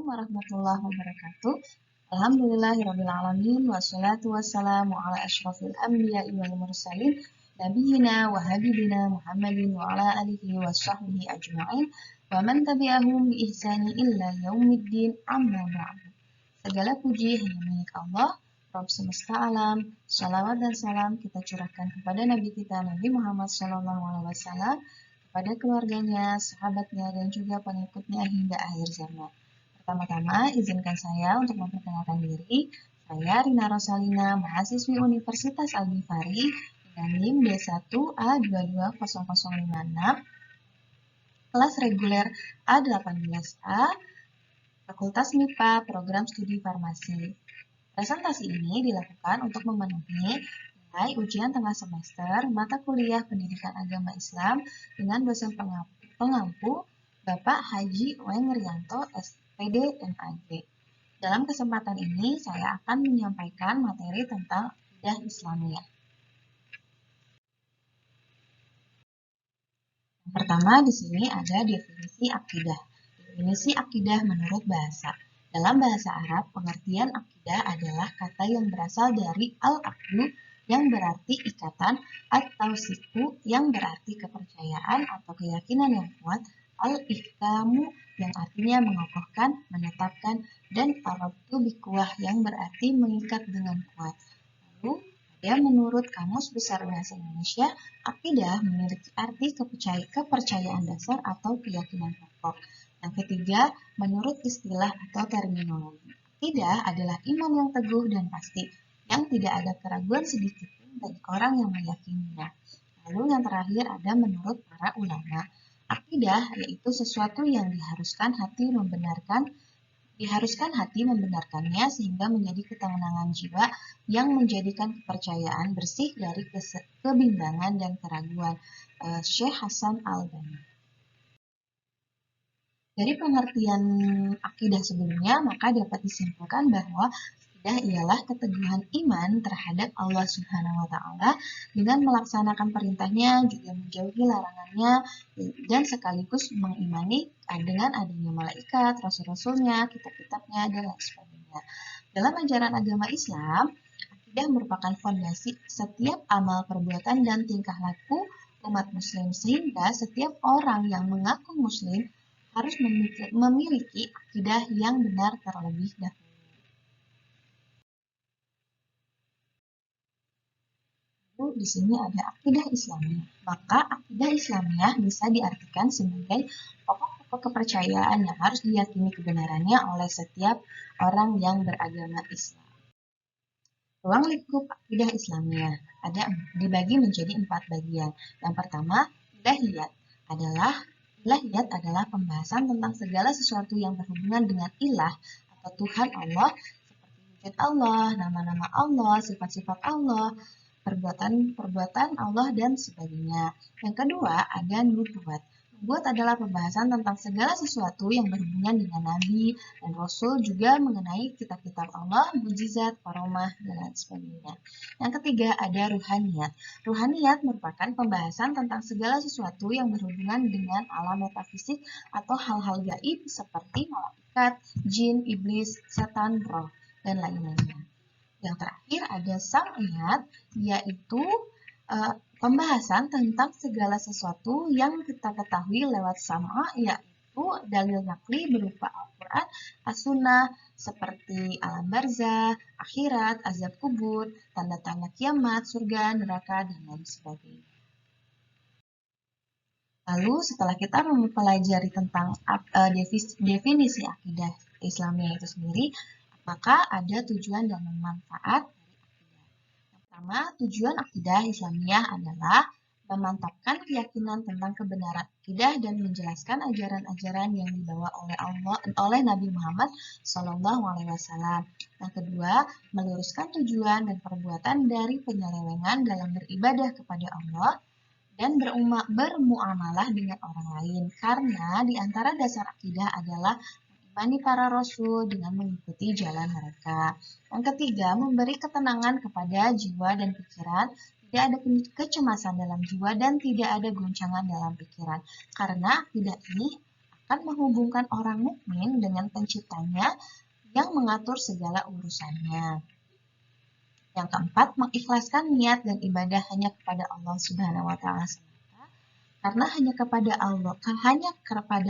warahmatullahi wabarakatuh. Alhamdulillahirrabbilalamin. Wassalatu wassalamu ala ashrafil anbiya'i wal mursalin. Nabiyina wa habibina Muhammadin wa ala alihi wa sahbihi ajma'in. Wa man tabi'ahum bi ihsani illa yaumiddin amma ba'du. Segala puji hanya milik Allah, Rabb semesta alam. Salawat dan salam kita curahkan kepada Nabi kita Nabi Muhammad SAW, kepada keluarganya, sahabatnya, dan juga pengikutnya hingga akhir zaman. Pertama-tama, izinkan saya untuk memperkenalkan diri. Saya Rina Rosalina, mahasiswi Universitas Al-Ghifari dengan NIM D1A220056, kelas reguler A18A, Fakultas MIPA, Program Studi Farmasi. Presentasi ini dilakukan untuk memenuhi nilai ujian tengah semester mata kuliah Pendidikan Agama Islam dengan dosen pengampu Bapak Haji Weng Rianto, SPD MAG. Dalam kesempatan ini saya akan menyampaikan materi tentang akidah Islamiyah. Yang pertama di sini ada definisi akidah. Definisi akidah menurut bahasa. Dalam bahasa Arab, pengertian akidah adalah kata yang berasal dari al-aqdu yang berarti ikatan, atau siku yang berarti kepercayaan atau keyakinan yang kuat, al-ihkamu yang artinya mengokohkan, menetapkan, dan al-rabtu biquwah yang berarti mengikat dengan kuat. Lalu, menurut Kamus Besar Bahasa Indonesia, akidah memiliki arti kepercayaan dasar atau keyakinan pokok. Yang ketiga, menurut istilah atau terminologi, akidah adalah iman yang teguh dan pasti, yang tidak ada keraguan sedikit pun bagi orang yang meyakininya. Lalu yang terakhir ada menurut para ulama, akidah yaitu sesuatu yang diharuskan hati membenarkannya sehingga menjadi ketenangan jiwa yang menjadikan kepercayaan bersih dari kebimbangan dan keraguan. Syekh Hasan Al-Banna. Dari pengertian akidah sebelumnya, maka dapat disimpulkan bahwa akidah ialah keteguhan iman terhadap Allah Subhanahu wa Ta'ala dengan melaksanakan perintahnya, juga menjauhi larangannya, dan sekaligus mengimani dengan adanya malaikat, rasul-rasulnya, kitab-kitabnya, dan lain sebagainya. Dalam ajaran agama Islam, akidah merupakan fondasi setiap amal, perbuatan, dan tingkah laku umat muslim, sehingga setiap orang yang mengaku muslim harus memiliki akidah yang benar terlebih dahulu. Di sini ada akidah Islamiyah. Maka akidah Islamiyah bisa diartikan sebagai pokok-pokok kepercayaan yang harus diyakini kebenarannya oleh setiap orang yang beragama Islam. Ruang lingkup akidah Islamiyah dibagi menjadi 4 bagian. Yang pertama, ilahiyat adalah pembahasan tentang segala sesuatu yang berhubungan dengan ilah atau Tuhan Allah, seperti wujud Allah, nama-nama Allah, sifat-sifat Allah, perbuatan Allah, dan sebagainya. Yang kedua, ada nubuat. Nubuat adalah pembahasan tentang segala sesuatu yang berhubungan dengan Nabi dan Rasul, juga mengenai kitab-kitab Allah, mukjizat, karomah, dan lain sebagainya. Yang ketiga, ada ruhaniyat. Ruhaniyat merupakan pembahasan tentang segala sesuatu yang berhubungan dengan alam metafisik atau hal-hal gaib seperti malaikat, jin, iblis, setan, roh, dan lain-lainnya. Yang terakhir ada sam'iyat, yaitu pembahasan tentang segala sesuatu yang kita ketahui lewat sam'a, yaitu dalil nakli berupa Al-Quran, As-Sunnah, seperti alam barzah, akhirat, azab kubur, tanda-tanda kiamat, surga, neraka, dan lain sebagainya. Lalu setelah kita mempelajari tentang definisi akidah Islamiyah itu sendiri, maka ada tujuan dan manfaat dari akidah. Yang pertama, tujuan akidah Islamiyah adalah memantapkan keyakinan tentang kebenaran akidah dan menjelaskan ajaran-ajaran yang dibawa oleh Nabi Muhammad SAW. Yang kedua, meluruskan tujuan dan perbuatan dari penyelewengan dalam beribadah kepada Allah dan bermuamalah dengan orang lain, karena di antara dasar akidah adalah mengimani para rasul dengan mengikuti jalan mereka. Yang ketiga, memberi ketenangan kepada jiwa dan pikiran, tidak ada kecemasan dalam jiwa dan tidak ada goncangan dalam pikiran. Karena akidah ini akan menghubungkan orang mukmin dengan penciptanya yang mengatur segala urusannya. Yang keempat, mengikhlaskan niat dan ibadah hanya kepada Allah Subhanahu wa taala semata. Karena hanya kepada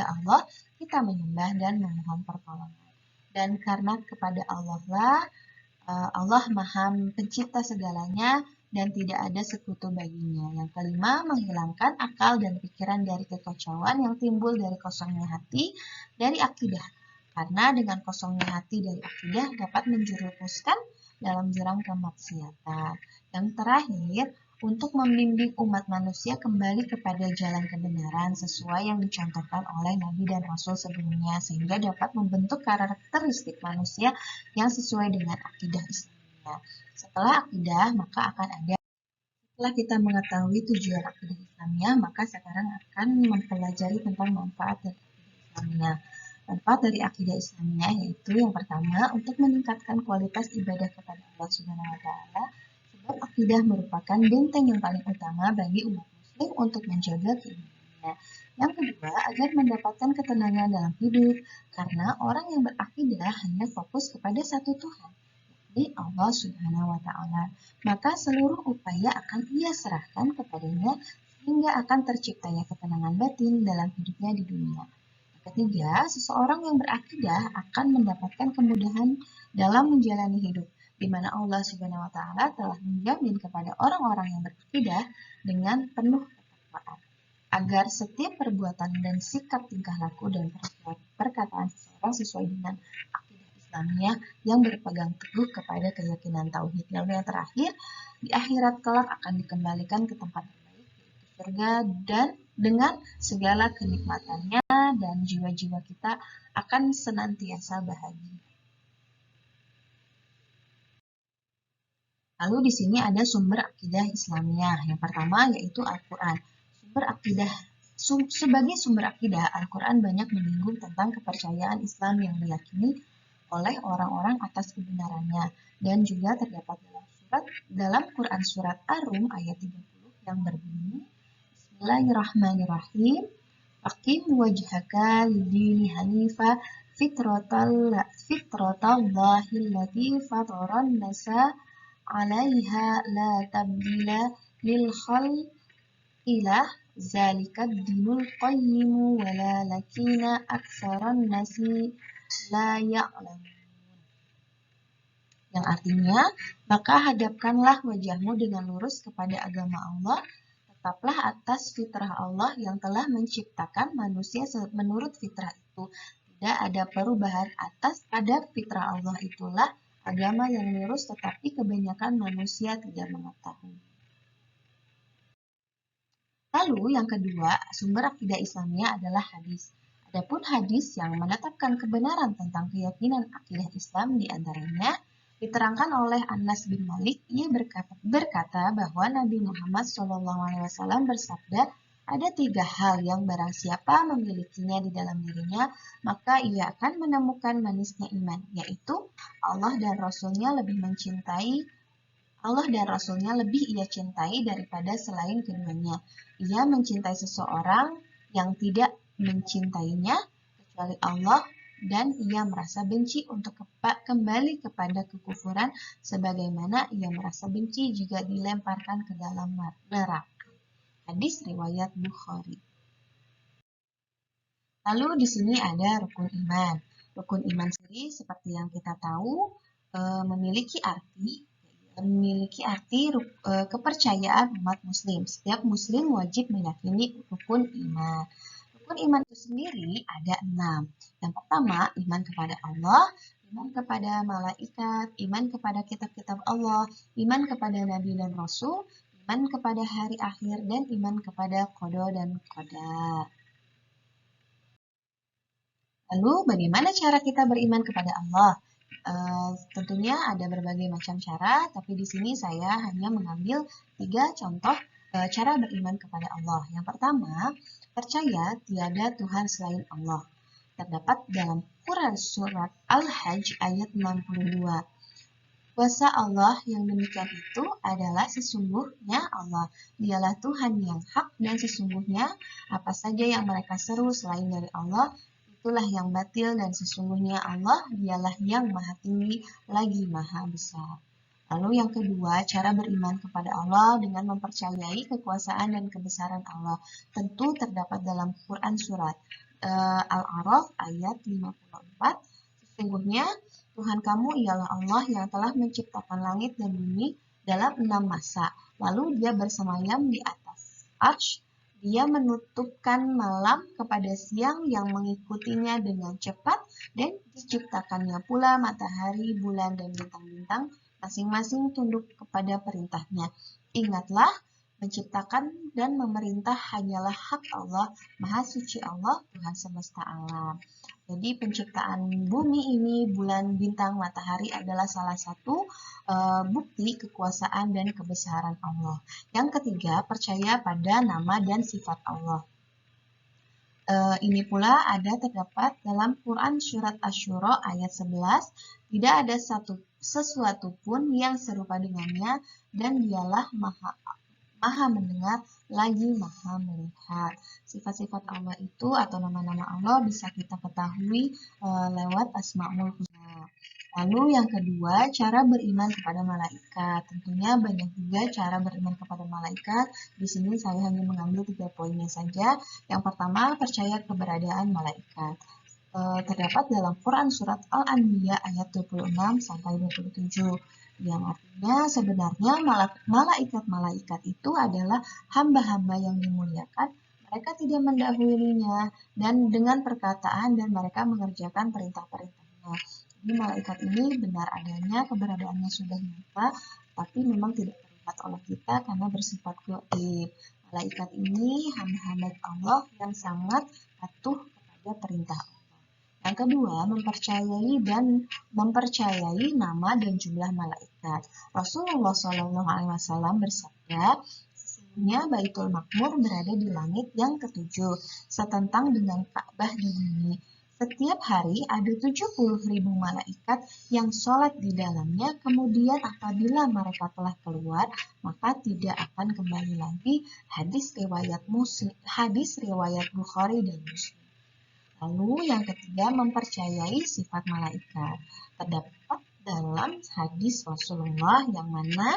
Allah kita menyembah dan memohon pertolongan. Dan karena kepada Allah lah Allah Maha Pencipta segalanya dan tidak ada sekutu baginya. Yang kelima, menghilangkan akal dan pikiran dari kekacauan yang timbul dari kosongnya hati dari akidah. Karena dengan kosongnya hati dari akidah dapat menjerumuskan dalam jurang kemaksiatan. Yang terakhir, untuk membimbing umat manusia kembali kepada jalan kebenaran sesuai yang dicontohkan oleh Nabi dan Rasul sebelumnya, sehingga dapat membentuk karakteristik manusia yang sesuai dengan akidah Islamnya. Setelah akidah, maka akan ada. Setelah kita mengetahui tujuan akidah Islamnya, maka sekarang akan mempelajari tentang manfaat dari akidah Islamnya. Manfaat dari akidah Islamnya yaitu yang pertama, untuk meningkatkan kualitas ibadah kepada Allah Subhanahu wa taala. Sebab akidah merupakan benteng yang paling utama bagi umat muslim untuk menjaga keimanannya. Yang kedua, agar mendapatkan ketenangan dalam hidup, karena orang yang berakidah hanya fokus kepada satu Tuhan, yakni Allah Subhanahu wa taala. Maka seluruh upaya akan ia serahkan kepadanya sehingga akan terciptanya ketenangan batin dalam hidupnya di dunia. Yang ketiga, seseorang yang berakidah akan mendapatkan kemudahan dalam menjalani hidup, di mana Allah Subhanahu wa taala telah menjamin kepada orang-orang yang berakidah dengan penuh ketakwaan, agar setiap perbuatan dan sikap tingkah laku dan perkataan seseorang sesuai dengan akidah Islamnya yang berpegang teguh kepada keyakinan tauhid. Lalu yang terakhir, di akhirat kelak akan dikembalikan ke tempat terbaik, yaitu surga, dan dengan segala kenikmatannya, dan jiwa-jiwa kita akan senantiasa bahagia. Lalu di sini ada sumber akidah Islamiyah. Yang pertama yaitu Al-Quran. Sebagai sumber akidah, Al-Quran banyak menyinggung tentang kepercayaan Islam yang diyakini oleh orang-orang atas kebenarannya, dan juga terdapat dalam Quran surat Ar-Rum ayat 30 yang berbunyi, Bismillahirrahmanirrahim. Aqim wajhaka lidini hanifa fitratallahi allati fataran nasa 'alaiha la tabdila lil khalqillah zalikad dinul qayyimu walalakina aksaran nasi la ya'lamun. Yang artinya, maka hadapkanlah wajahmu dengan lurus kepada agama Allah, tetaplah atas fitrah Allah yang telah menciptakan manusia menurut fitrah itu. Tidak ada perubahan pada fitrah Allah, itulah agama yang lurus, tetapi kebanyakan manusia tidak mengetahui. Lalu yang kedua, sumber akidah Islamnya adalah hadis. Adapun hadis yang menetapkan kebenaran tentang keyakinan akidah Islam diantaranya diterangkan oleh Anas bin Malik. Ia berkata bahwa Nabi Muhammad SAW bersabda, ada 3 hal yang barang siapa memilikinya di dalam dirinya, maka ia akan menemukan manisnya iman, yaitu Allah dan Rasulnya lebih ia cintai daripada selain keduanya. Ia mencintai seseorang yang tidak mencintainya kecuali Allah, dan ia merasa benci untuk kembali kepada kekufuran sebagaimana ia merasa benci jika dilemparkan ke dalam neraka. Hadis riwayat Bukhari. Lalu di sini ada rukun iman. Rukun iman sendiri seperti yang kita tahu memiliki arti kepercayaan umat muslim. Setiap muslim wajib meyakini rukun iman. Rukun iman itu sendiri ada 6. Yang pertama, iman kepada Allah, iman kepada malaikat, iman kepada kitab-kitab Allah, iman kepada nabi dan rasul, iman kepada hari akhir, dan iman kepada qada dan qadar. Lalu bagaimana cara kita beriman kepada Allah? Tentunya ada berbagai macam cara, tapi di sini saya hanya mengambil 3 contoh cara beriman kepada Allah. Yang pertama, percaya tiada Tuhan selain Allah. Terdapat dalam Quran surat Al-Hajj ayat 62. Kuasa Allah yang demikian itu adalah sesungguhnya Allah. Dialah Tuhan yang hak dan sesungguhnya apa saja yang mereka seru selain dari Allah, itulah yang batil dan sesungguhnya Allah dialah yang maha tinggi lagi maha besar. Lalu yang kedua, cara beriman kepada Allah dengan mempercayai kekuasaan dan kebesaran Allah. Tentu terdapat dalam Quran surat Al-A'raf ayat 54. Sesungguhnya Tuhan kamu ialah Allah yang telah menciptakan langit dan bumi dalam 6 masa. Lalu dia bersemayam di atas arsy. Dia menutupkan malam kepada siang yang mengikutinya dengan cepat dan diciptakannya pula matahari, bulan, dan bintang-bintang masing-masing tunduk kepada perintahnya. Ingatlah, menciptakan dan memerintah hanyalah hak Allah, Maha Suci Allah, Tuhan semesta alam. Jadi penciptaan bumi ini, bulan, bintang, matahari adalah salah satu bukti kekuasaan dan kebesaran Allah. Yang ketiga, percaya pada nama dan sifat Allah. Ini pula terdapat dalam Quran Surat Asy-Syura ayat 11, tidak ada sesuatu pun yang serupa dengannya dan dialah maha mendengar lagi maha melihat. Sifat-sifat Allah itu atau nama-nama Allah bisa kita ketahui lewat Asmaul Husna. Lalu yang kedua, cara beriman kepada malaikat. Tentunya banyak juga cara beriman kepada malaikat. Di sini saya hanya mengambil 3 poinnya saja. Yang pertama, percaya keberadaan malaikat. Terdapat dalam Quran surat Al-Anbiya ayat 26 sampai 27. Yang artinya sebenarnya malaikat-malaikat itu adalah hamba-hamba yang dimuliakan. Mereka tidak mendahulunya dan dengan perkataan dan mereka mengerjakan perintah-perintahnya. Jadi malaikat ini benar adanya, keberadaannya sudah nyata, tapi memang tidak terlihat oleh kita karena bersifat gaib. Malaikat ini hamba-hamba Allah yang sangat patuh kepada perintah Allah. Yang kedua, mempercayai nama dan jumlah malaikat. Rasulullah SAW bersabda, sesungguhnya Baitul Maqmur berada di langit yang ketujuh, setentang dengan Ka'bah di bumi. Setiap hari ada 70.000 malaikat yang sholat di dalamnya, kemudian apabila mereka telah keluar, maka tidak akan kembali lagi. Hadis riwayat Bukhari dan Muslim. Lalu yang ketiga, mempercayai sifat malaikat. Terdapat dalam hadis Rasulullah yang mana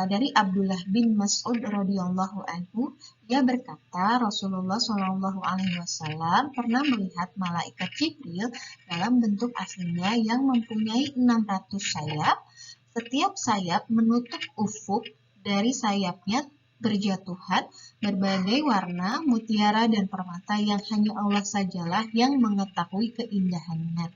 dari Abdullah bin Mas'ud radhiyallahu anhu, dia berkata Rasulullah Shallallahu alaihi wasallam pernah melihat malaikat Jibril dalam bentuk aslinya yang mempunyai 600 sayap. Setiap sayap menutup ufuk, dari sayapnya berjatuhan berbagai warna, mutiara dan permata yang hanya Allah sajalah yang mengetahui keindahannya.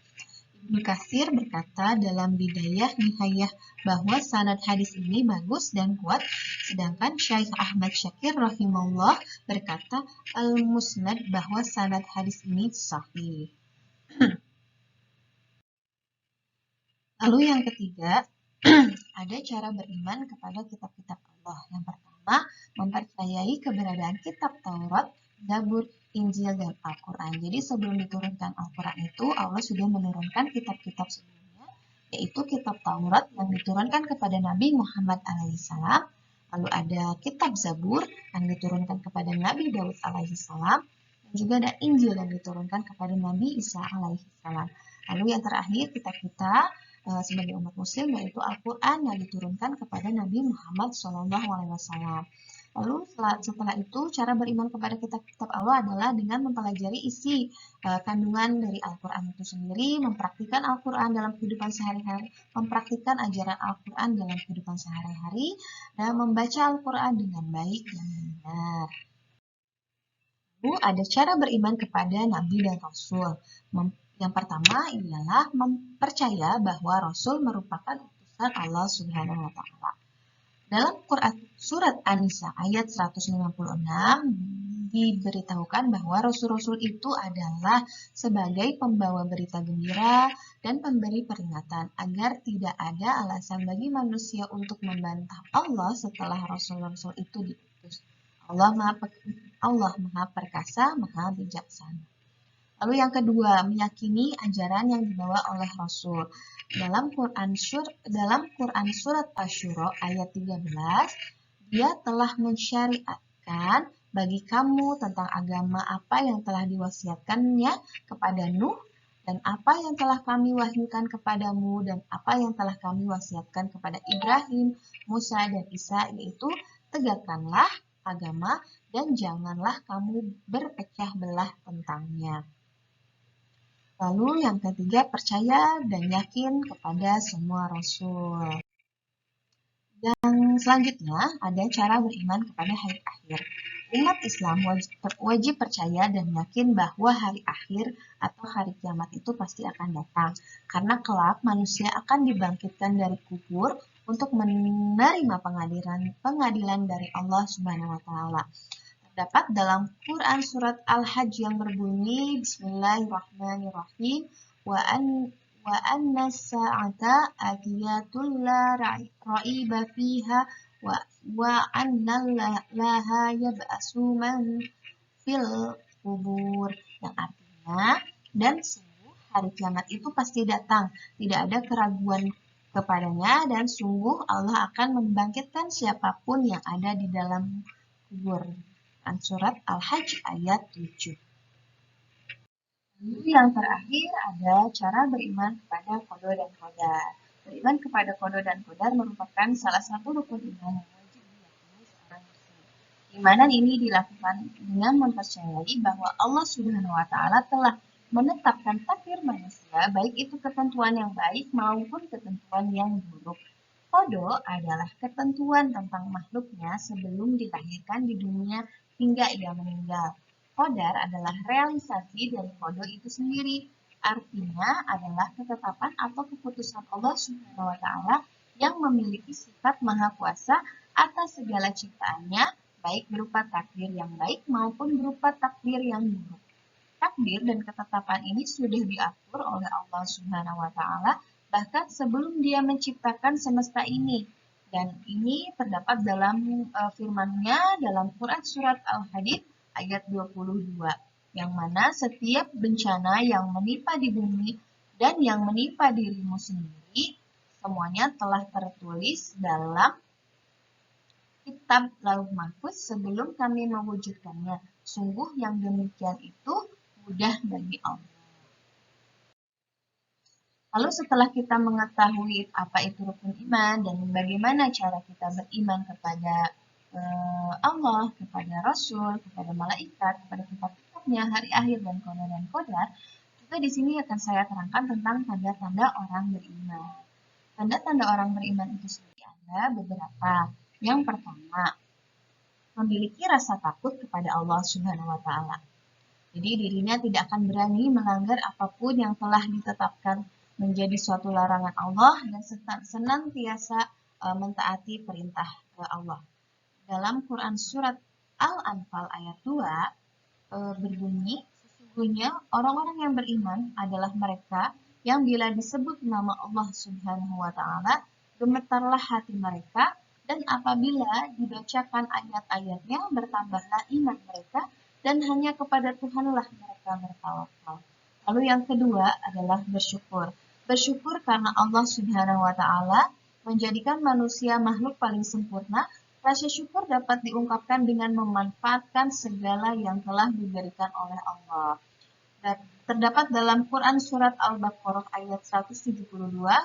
Ibnu Katsir berkata dalam Bidayah Nihayah bahwa sanad hadis ini bagus dan kuat, sedangkan Syekh Ahmad Syakir rahimahullah berkata Al-Musnad bahwa sanad hadis ini sahih. Lalu yang ketiga, ada cara beriman kepada kitab-kitab Allah. Yang pertama, mempercayai keberadaan kitab Taurat, Zabur, Injil, dan Al-Quran. Jadi sebelum diturunkan Al-Quran itu, Allah sudah menurunkan kitab-kitab sebelumnya, yaitu kitab Taurat yang diturunkan kepada Nabi Muhammad alaihissalam. Lalu ada kitab Zabur yang diturunkan kepada Nabi Daud alaihissalam. Dan juga ada Injil yang diturunkan kepada Nabi Isa alaihissalam. Lalu yang terakhir, kitab-kitab sebagai umat muslim yaitu Al-Quran yang diturunkan kepada Nabi Muhammad SAW. Lalu setelah itu cara beriman kepada kitab-kitab Allah adalah dengan mempelajari isi kandungan dari Al-Quran itu sendiri, mempraktikkan Al-Quran dalam kehidupan sehari-hari, mempraktikkan ajaran Al-Quran dalam kehidupan sehari-hari, dan membaca Al-Quran dengan baik dan benar. Lalu ada cara beriman kepada Nabi dan Rasul. Yang pertama ialah mempercaya bahwa Rasul merupakan utusan Allah Subhanahu wa Ta'ala. Dalam Quran surat An-Nisa ayat 156 diberitahukan bahwa rasul-rasul itu adalah sebagai pembawa berita gembira dan pemberi peringatan agar tidak ada alasan bagi manusia untuk membantah Allah setelah rasul-rasul itu diutus. Allah Maha Perkasa, Maha Bijaksana. Lalu yang kedua, meyakini ajaran yang dibawa oleh Rasul. Dalam Quran surat Asy-Syura ayat 13, Dia telah mensyariatkan bagi kamu tentang agama apa yang telah diwasiatkannya kepada Nuh dan apa yang telah kami wahyukan kepadamu dan apa yang telah kami wasiatkan kepada Ibrahim, Musa, dan Isa, yaitu tegakkanlah agama dan janganlah kamu berpecah belah tentangnya. Lalu yang ketiga, percaya dan yakin kepada semua Rasul. Yang selanjutnya ada cara beriman kepada hari akhir. Umat Islam wajib percaya dan yakin bahwa hari akhir atau hari kiamat itu pasti akan datang. Karena kelak manusia akan dibangkitkan dari kubur untuk menerima pengadilan dari Allah Subhanahu wa taala. Terdapat dalam Quran surat Al-Hajj yang berbunyi Bismillahirrahmanirrahim wa anna sa'ata atiyatul la raiba fiha wa anna laha yab'asu man fil kubur, yang artinya, dan sungguh hari kiamat itu pasti datang, tidak ada keraguan kepadanya, dan sungguh Allah akan membangkitkan siapapun yang ada di dalam kubur. Surat Al-Hajj ayat 7. Lalu yang terakhir ada cara beriman kepada qada dan qadar. Beriman kepada qada dan qadar merupakan salah satu rukun iman yang wajib diyakini seorang muslim. Imanan ini dilakukan dengan mempercayai bahwa Allah Subhanahu wa taala telah menetapkan takdir manusia, baik itu ketentuan yang baik maupun ketentuan yang buruk. Qada adalah ketentuan tentang makhluknya sebelum dilahirkan di dunia hingga ia meninggal. Qadar adalah realisasi dari qada itu sendiri. Artinya adalah ketetapan atau keputusan Allah Subhanahu wa taala yang memiliki sifat maha kuasa atas segala ciptaannya, baik berupa takdir yang baik maupun berupa takdir yang buruk. Takdir dan ketetapan ini sudah diatur oleh Allah Subhanahu wa taala bahkan sebelum Dia menciptakan semesta ini. Dan ini terdapat dalam firman-Nya dalam Quran surat Al-Hadid ayat 22, yang mana setiap bencana yang menimpa di bumi dan yang menimpa dirimu sendiri semuanya telah tertulis dalam kitab Lauh Mahfuz sebelum kami mewujudkannya. Sungguh yang demikian itu mudah bagi Allah. Lalu setelah kita mengetahui apa itu rukun iman dan bagaimana cara kita beriman kepada Allah, kepada Rasul, kepada malaikat, kepada kitab-kitabnya, hari akhir dan qadar, juga di sini akan saya terangkan tentang tanda-tanda orang beriman. Tanda-tanda orang beriman itu sendiri ada beberapa. Yang pertama, memiliki rasa takut kepada Allah Subhanahu wa taala. Jadi dirinya tidak akan berani melanggar apapun yang telah ditetapkan menjadi suatu larangan Allah dan senantiasa mentaati perintah Allah. Dalam Quran surat Al-Anfal ayat 2 berbunyi, sesungguhnya orang-orang yang beriman adalah mereka yang bila disebut nama Allah Subhanahu wa taala, gemetarlah hati mereka, dan apabila dibacakan ayat-ayatnya, bertambahlah iman mereka, dan hanya kepada Tuhanlah mereka bertawakal. Lalu yang kedua adalah bersyukur. Bersyukur karena Allah Subhanahu wa taala menjadikan manusia makhluk paling sempurna. Rasa syukur dapat diungkapkan dengan memanfaatkan segala yang telah diberikan oleh Allah. Dan terdapat dalam Quran surat Al-Baqarah ayat 172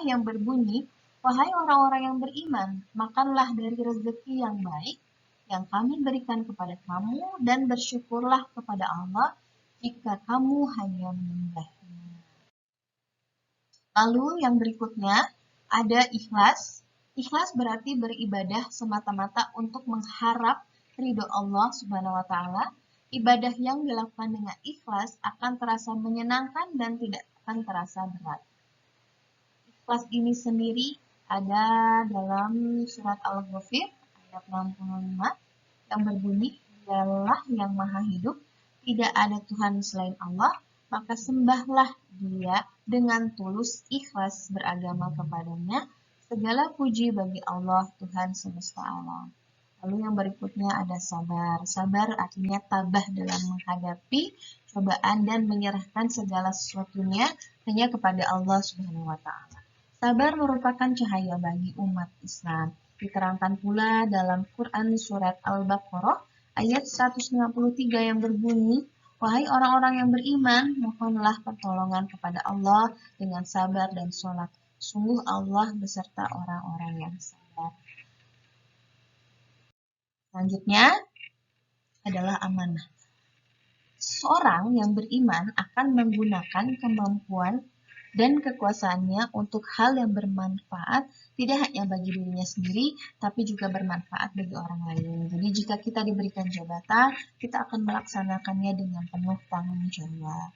yang berbunyi, "Wahai orang-orang yang beriman, makanlah dari rezeki yang baik yang kami berikan kepada kamu dan bersyukurlah kepada Allah jika kamu hanya menyembahnya." Lalu yang berikutnya ada ikhlas. Ikhlas berarti beribadah semata-mata untuk mengharap ridho Allah Subhanahu wa taala. Ibadah yang dilakukan dengan ikhlas akan terasa menyenangkan dan tidak akan terasa berat. Ikhlas ini sendiri ada dalam surat Al-Ghafir ayat 65 yang berbunyi, "Dialah yang maha hidup, tidak ada Tuhan selain Allah, maka sembahlah Dia dengan tulus ikhlas beragama kepadanya. Segala puji bagi Allah, Tuhan semesta alam." Lalu yang berikutnya ada sabar. Sabar artinya tabah dalam menghadapi cobaan dan menyerahkan segala sesuatunya hanya kepada Allah Subhanahu wa taala. Sabar merupakan cahaya bagi umat Islam. Diterangkan pula dalam Quran surat Al-Baqarah ayat 153 yang berbunyi, "Wahai orang-orang yang beriman, mohonlah pertolongan kepada Allah dengan sabar dan sholat. Sungguh Allah beserta orang-orang yang sabar." Selanjutnya adalah amanah. Seseorang yang beriman akan menggunakan kemampuan dan kekuasaannya untuk hal yang bermanfaat tidak hanya bagi dirinya sendiri, tapi juga bermanfaat bagi orang lain. Jadi jika kita diberikan jabatan, kita akan melaksanakannya dengan penuh tanggung jawab.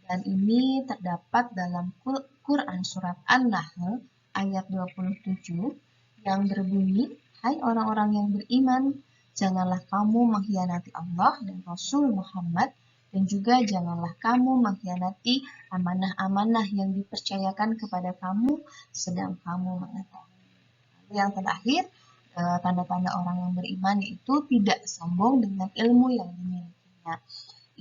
Dan ini terdapat dalam Quran surat An-Nahl ayat 27 yang berbunyi, "Hai orang-orang yang beriman, janganlah kamu mengkhianati Allah dan Rasul Muhammad, dan juga janganlah kamu mengkhianati amanah-amanah yang dipercayakan kepada kamu sedang kamu mengetahui." Lalu yang terakhir, tanda-tanda orang yang beriman yaitu tidak sombong dengan ilmu yang dimilikinya.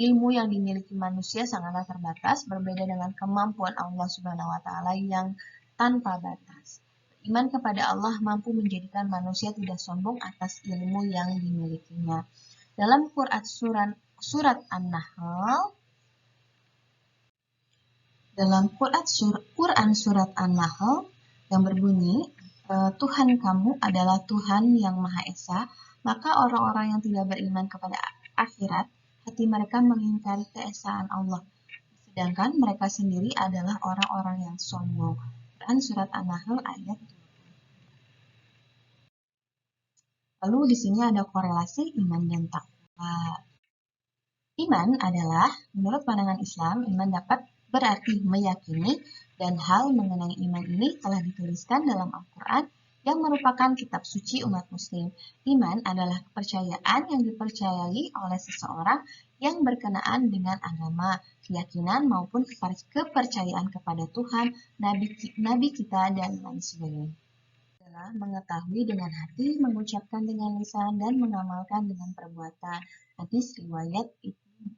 Ilmu yang dimiliki manusia sangatlah terbatas, berbeda dengan kemampuan Allah Subhanahu wa taala yang tanpa batas. Iman kepada Allah mampu menjadikan manusia tidak sombong atas ilmu yang dimilikinya. Dalam surat An-Nahl, Quran surat An-Nahl yang berbunyi, "Tuhan kamu adalah Tuhan yang Maha Esa, maka orang-orang yang tidak beriman kepada akhirat, hati mereka mengingkari keesaan Allah, sedangkan mereka sendiri adalah orang-orang yang sombong." Quran surat An-Nahl ayat 2. Lalu di sini ada korelasi iman dan takwa. Iman adalah, menurut pandangan Islam, iman dapat berarti meyakini, dan hal mengenai iman ini telah dituliskan dalam Al-Quran yang merupakan kitab suci umat muslim. Iman adalah kepercayaan yang dipercayai oleh seseorang yang berkenaan dengan agama, keyakinan maupun kepercayaan kepada Tuhan, nabi kita, dan lain sebagainya. Adalah mengetahui dengan hati, mengucapkan dengan lisan, dan mengamalkan dengan perbuatan. Hadis riwayat Ibnu.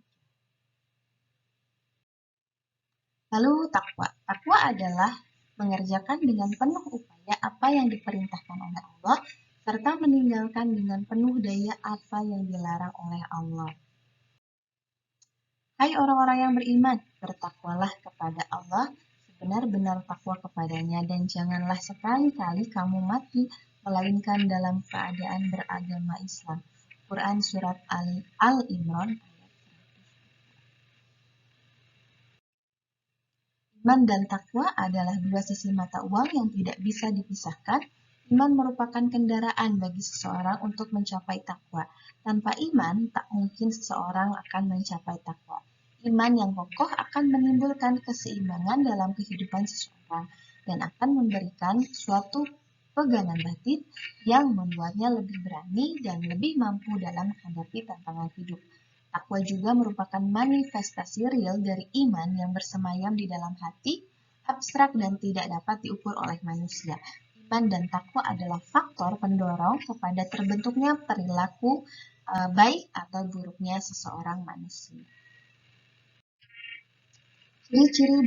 Lalu takwa. Takwa adalah mengerjakan dengan penuh upaya apa yang diperintahkan oleh Allah, serta meninggalkan dengan penuh daya apa yang dilarang oleh Allah. Hai orang-orang yang beriman, bertakwalah kepada Allah sebenar-benar takwa kepadanya, dan janganlah sekali-kali kamu mati melainkan dalam keadaan beragama Islam. Quran surat Al-Imran. Iman dan takwa adalah dua sisi mata uang yang tidak bisa dipisahkan. Iman merupakan kendaraan bagi seseorang untuk mencapai takwa. Tanpa iman, tak mungkin seseorang akan mencapai takwa. Iman yang kokoh akan menimbulkan keseimbangan dalam kehidupan seseorang dan akan memberikan suatu pegangan batin yang membuatnya lebih berani dan lebih mampu dalam menghadapi tantangan hidup. Takwa juga merupakan manifestasi real dari iman yang bersemayam di dalam hati, abstrak dan tidak dapat diukur oleh manusia. Iman dan takwa adalah faktor pendorong kepada terbentuknya perilaku baik atau buruknya seseorang manusia. Ciri-ciri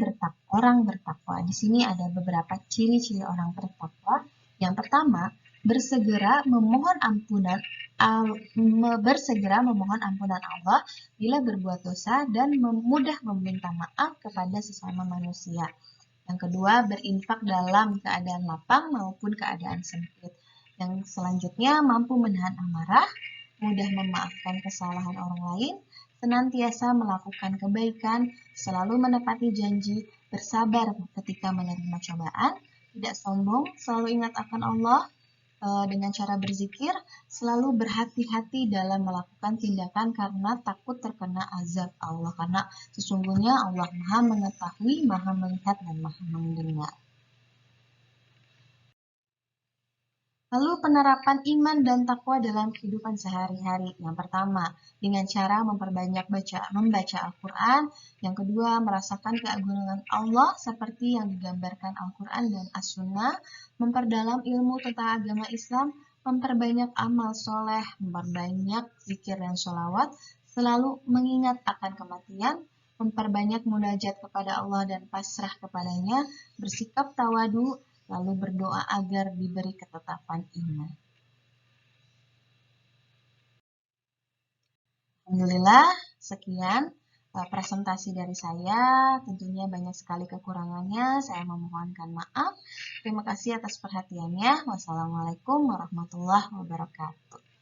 orang bertakwa. Di sini ada beberapa ciri-ciri orang bertakwa. Yang pertama, bersegera memohon ampunan Allah bila berbuat dosa dan mudah meminta maaf kepada sesama manusia. Yang kedua, berinfak dalam keadaan lapang maupun keadaan sempit. Yang selanjutnya, mampu menahan amarah, mudah memaafkan kesalahan orang lain, senantiasa melakukan kebaikan, selalu menepati janji, bersabar ketika menerima cobaan, tidak sombong, selalu ingat akan Allah dengan cara berzikir, selalu berhati-hati dalam melakukan tindakan karena takut terkena azab Allah, karena sesungguhnya Allah Maha mengetahui, Maha melihat, dan Maha mendengar. Lalu penerapan iman dan takwa dalam kehidupan sehari-hari. Yang pertama, dengan cara memperbanyak membaca Al-Quran. Yang kedua, merasakan keagungan Allah seperti yang digambarkan Al-Quran dan As-Sunnah. Memperdalam ilmu tentang agama Islam. Memperbanyak amal soleh, memperbanyak zikir dan sholawat, selalu mengingat akan kematian, memperbanyak munajat kepada Allah dan pasrah kepadanya, bersikap tawadu, lalu berdoa agar diberi ketetapan iman. Alhamdulillah, sekian presentasi dari saya. Tentunya banyak sekali kekurangannya, saya memohonkan maaf. Terima kasih atas perhatiannya. Wassalamualaikum warahmatullahi wabarakatuh.